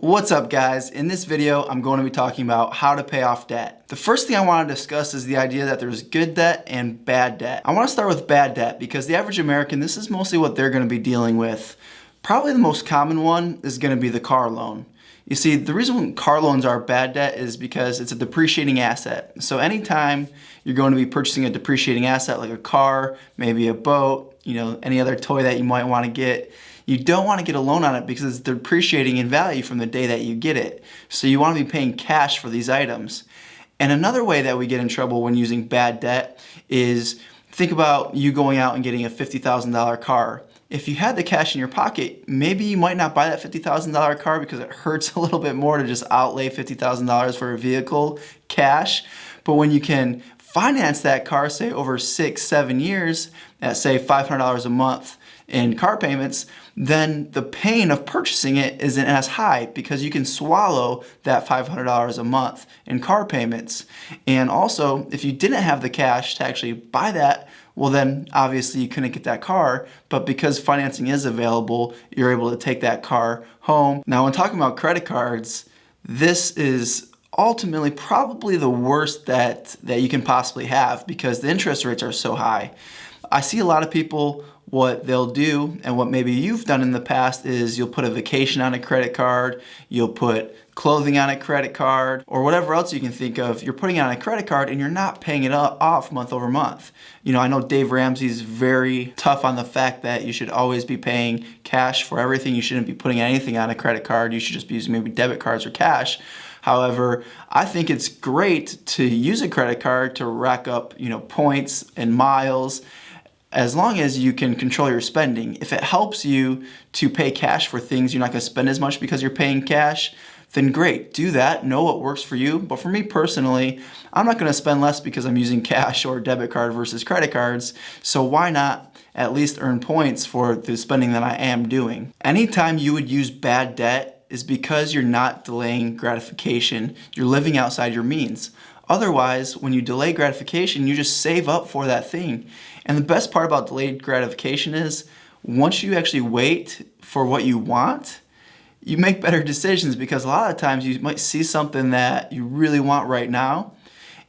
What's up guys? In this video, I'm going to be talking about how to pay off debt. The first thing I want to discuss is the idea that there's good debt and bad debt. I want to start with bad debt because the average American, this is mostly what they're going to be dealing with. Probably the most common one is going to be the car loan. You see, the reason car loans are bad debt is because it's a depreciating asset. So anytime you're going to be purchasing a depreciating asset like a car, maybe a boat, any other toy that you might want to get, you don't want to get a loan on it because it's depreciating in value from the day that you get it. So you want to be paying cash for these items. And another way that we get in trouble when using bad debt is think about you going out and getting a $50,000 car. If you had the cash in your pocket, maybe you might not buy that $50,000 car because it hurts a little bit more to just outlay $50,000 for a vehicle cash. But when you can finance that car, say over 6-7 years at say $500 a month in car payments, then the pain of purchasing it isn't as high because you can swallow that $500 a month in car payments. And also, if you didn't have the cash to actually buy that, well then obviously you couldn't get that car, but because financing is available, you're able to take that car home. Now when talking about credit cards, this is ultimately probably the worst debt that you can possibly have because the interest rates are so high. I see a lot of people, what they'll do, and what maybe you've done in the past, is you'll put a vacation on a credit card, you'll put clothing on a credit card, or whatever else you can think of. You're putting it on a credit card and you're not paying it off month over month. I know Dave Ramsey's very tough on the fact that you should always be paying cash for everything. You shouldn't be putting anything on a credit card. You should just be using maybe debit cards or cash. However, I think it's great to use a credit card to rack up, points and miles, as long as you can control your spending. If it helps you to pay cash for things you're not going to spend as much because you're paying cash, then great, do that, know what works for you. But for me personally, I'm not going to spend less because I'm using cash or debit card versus credit cards, so why not at least earn points for the spending that I am doing? Anytime you would use bad debt is because you're not delaying gratification, you're living outside your means. Otherwise, when you delay gratification, you just save up for that thing. And the best part about delayed gratification is once you actually wait for what you want, you make better decisions because a lot of times you might see something that you really want right now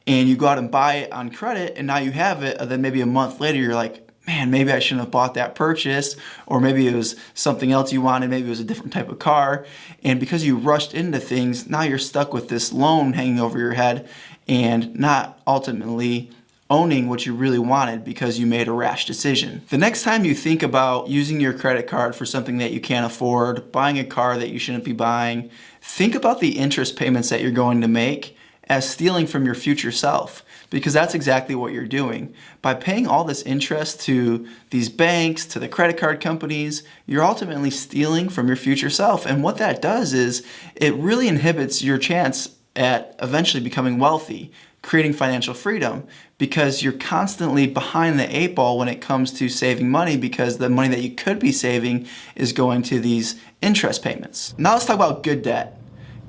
and you go out and buy it on credit and now you have it, and then maybe a month later you're like, man, maybe I shouldn't have bought that purchase, or maybe it was something else you wanted, maybe it was a different type of car, and because you rushed into things, now you're stuck with this loan hanging over your head and not ultimately owning what you really wanted because you made a rash decision. The next time you think about using your credit card for something that you can't afford, buying a car that you shouldn't be buying, think about the interest payments that you're going to make as stealing from your future self, because that's exactly what you're doing. By paying all this interest to these banks, to the credit card companies, you're ultimately stealing from your future self. And what that does is it really inhibits your chance at eventually becoming wealthy, creating financial freedom, because you're constantly behind the 8 ball when it comes to saving money because the money that you could be saving is going to these interest payments. Now let's talk about good debt.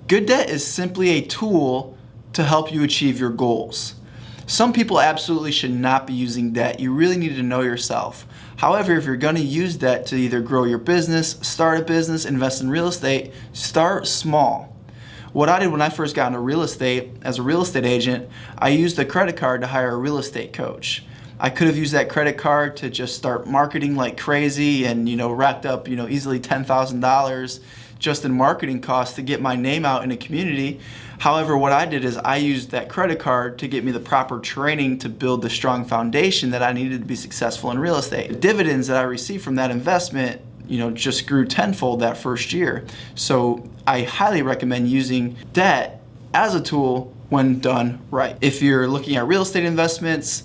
Good debt is simply a tool to help you achieve your goals. Some people absolutely should not be using debt. You really need to know yourself. However, if you're going to use debt to either grow your business, start a business, invest in real estate, start small. What I did when I first got into real estate as a real estate agent, I used a credit card to hire a real estate coach. I could have used that credit card to just start marketing like crazy and racked up easily $10,000 just in marketing costs to get my name out in a community. However, what I did is I used that credit card to get me the proper training to build the strong foundation that I needed to be successful in real estate. The dividends that I received from that investment just grew tenfold that first year. So I highly recommend using debt as a tool when done right. If you're looking at real estate investments,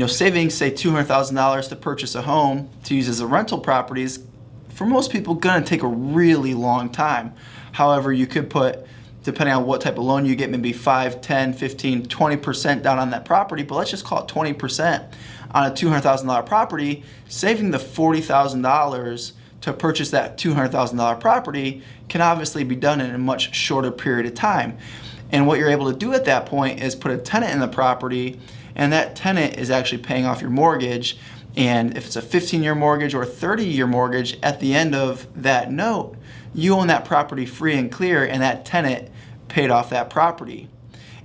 saving say $200,000 to purchase a home to use as a rental property is for most people gonna take a really long time. However, you could put, depending on what type of loan you get, maybe 5, 10, 15, 20% down on that property, but let's just call it 20% on a $200,000 property, saving the $40,000 to purchase that $200,000 property can obviously be done in a much shorter period of time. And what you're able to do at that point is put a tenant in the property, and that tenant is actually paying off your mortgage. And if it's a 15-year mortgage or a 30-year mortgage, at the end of that note, you own that property free and clear, and that tenant paid off that property.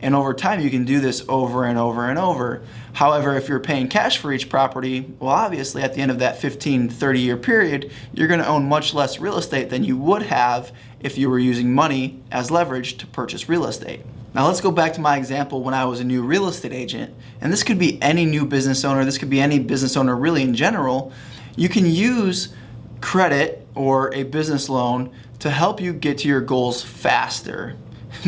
And over time, you can do this over and over and over. However, if you're paying cash for each property, well, obviously at the end of that 15, 30-year period, you're gonna own much less real estate than you would have if you were using money as leverage to purchase real estate. Now let's go back to my example when I was a new real estate agent, and this could be any new business owner, this could be any business owner really in general. You can use credit or a business loan to help you get to your goals faster.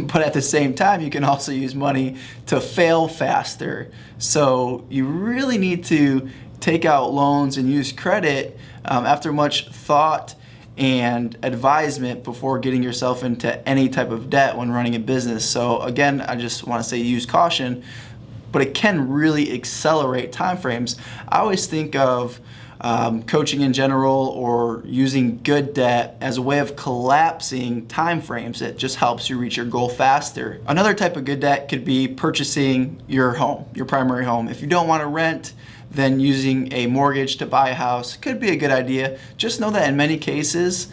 But at the same time, you can also use money to fail faster. So you really need to take out loans and use credit after much thought and advisement before getting yourself into any type of debt when running a business. So again, I just want to say use caution, but it can really accelerate timeframes. I always think of coaching in general or using good debt as a way of collapsing time frames. It just helps you reach your goal faster. Another type of good debt could be purchasing your home, your primary home. If you don't want to rent, then using a mortgage to buy a house could be a good idea. Just know that in many cases,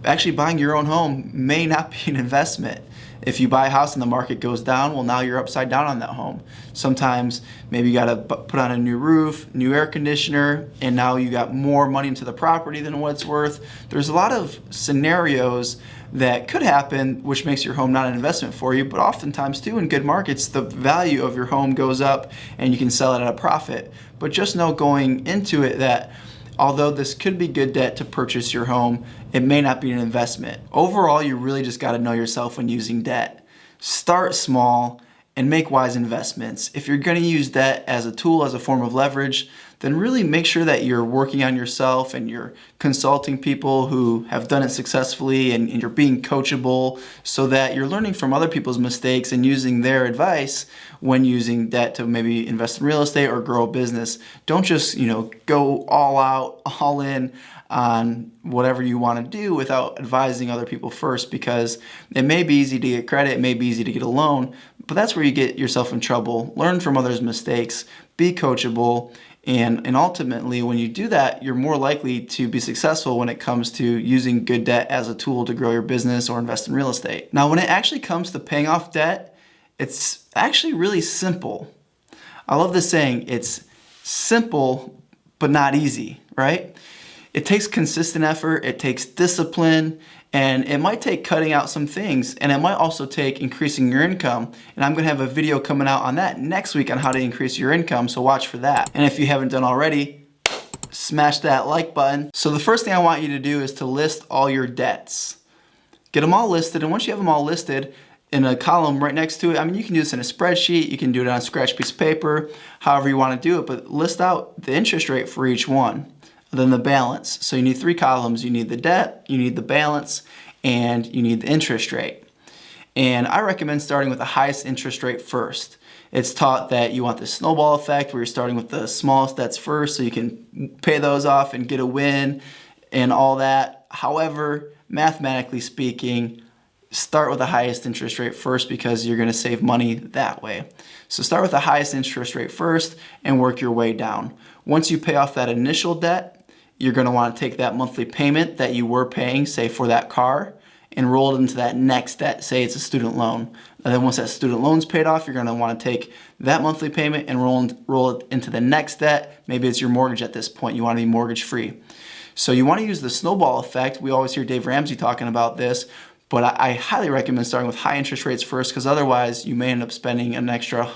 actually buying your own home may not be an investment. If you buy a house and the market goes down, well, now you're upside down on that home. Sometimes maybe you gotta put on a new roof, new air conditioner, and now you got more money into the property than what it's worth. There's a lot of scenarios that could happen, which makes your home not an investment for you, but oftentimes too in good markets, the value of your home goes up and you can sell it at a profit. But just know going into it that although this could be good debt to purchase your home, it may not be an investment. Overall, you really just gotta know yourself when using debt. Start small and make wise investments. If you're gonna use debt as a tool, as a form of leverage, then really make sure that you're working on yourself and you're consulting people who have done it successfully and you're being coachable so that you're learning from other people's mistakes and using their advice when using debt to maybe invest in real estate or grow a business. Don't just, go all out, all in on whatever you want to do without advising other people first, because it may be easy to get credit, it may be easy to get a loan, but that's where you get yourself in trouble. Learn from others' mistakes, be coachable, and ultimately when you do that, you're more likely to be successful when it comes to using good debt as a tool to grow your business or invest in real estate. Now, when it actually comes to paying off debt, it's actually really simple. I love this saying, it's simple but not easy, right? It takes consistent effort, it takes discipline, and it might take cutting out some things, and it might also take increasing your income. And I'm gonna have a video coming out on that next week on how to increase your income, so watch for that. And if you haven't done already, smash that like button. So the first thing I want you to do is to list all your debts. Get them all listed, and once you have them all listed, in a column right next to it, you can do this in a spreadsheet, you can do it on a scratch piece of paper, however you wanna do it, but list out the interest rate for each one. Then the balance. So you need 3 columns. You need the debt, you need the balance, and you need the interest rate. And I recommend starting with the highest interest rate first. It's taught that you want the snowball effect where you're starting with the smallest debts first so you can pay those off and get a win and all that. However, mathematically speaking, start with the highest interest rate first because you're going to save money that way. So start with the highest interest rate first and work your way down. Once you pay off that initial debt, you're going to want to take that monthly payment that you were paying, say for that car, and roll it into that next debt, say it's a student loan. And then once that student loan's paid off, you're going to want to take that monthly payment and roll it into the next debt. Maybe it's your mortgage at this point. You want to be mortgage free. So you want to use the snowball effect. We always hear Dave Ramsey talking about this, but I highly recommend starting with high interest rates first because otherwise you may end up spending an extra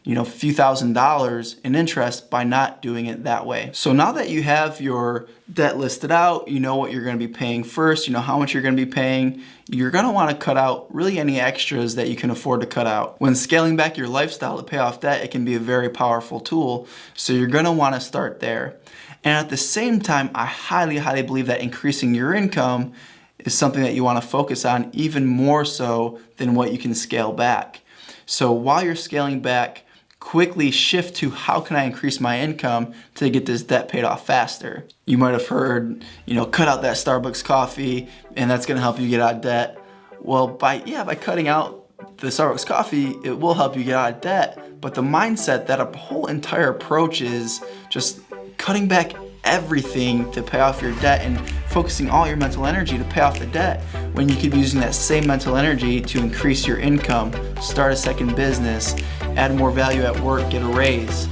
few $1,000s in interest by not doing it that way. So now that you have your debt listed out, you know what you're going to be paying first, you know how much you're going to be paying, you're going to want to cut out really any extras that you can afford to cut out. When scaling back your lifestyle to pay off debt, it can be a very powerful tool, so you're going to want to start there. And at the same time, I highly, highly believe that increasing your income is something that you want to focus on even more so than what you can scale back. So while you're scaling back, quickly shift to how can I increase my income to get this debt paid off faster. You might have heard, cut out that Starbucks coffee and that's gonna help you get out of debt. Well, by cutting out the Starbucks coffee, it will help you get out of debt. But the mindset that a whole entire approach is just cutting back everything to pay off your debt and focusing all your mental energy to pay off the debt when you could be using that same mental energy to increase your income, start a second business, add more value at work, get a raise.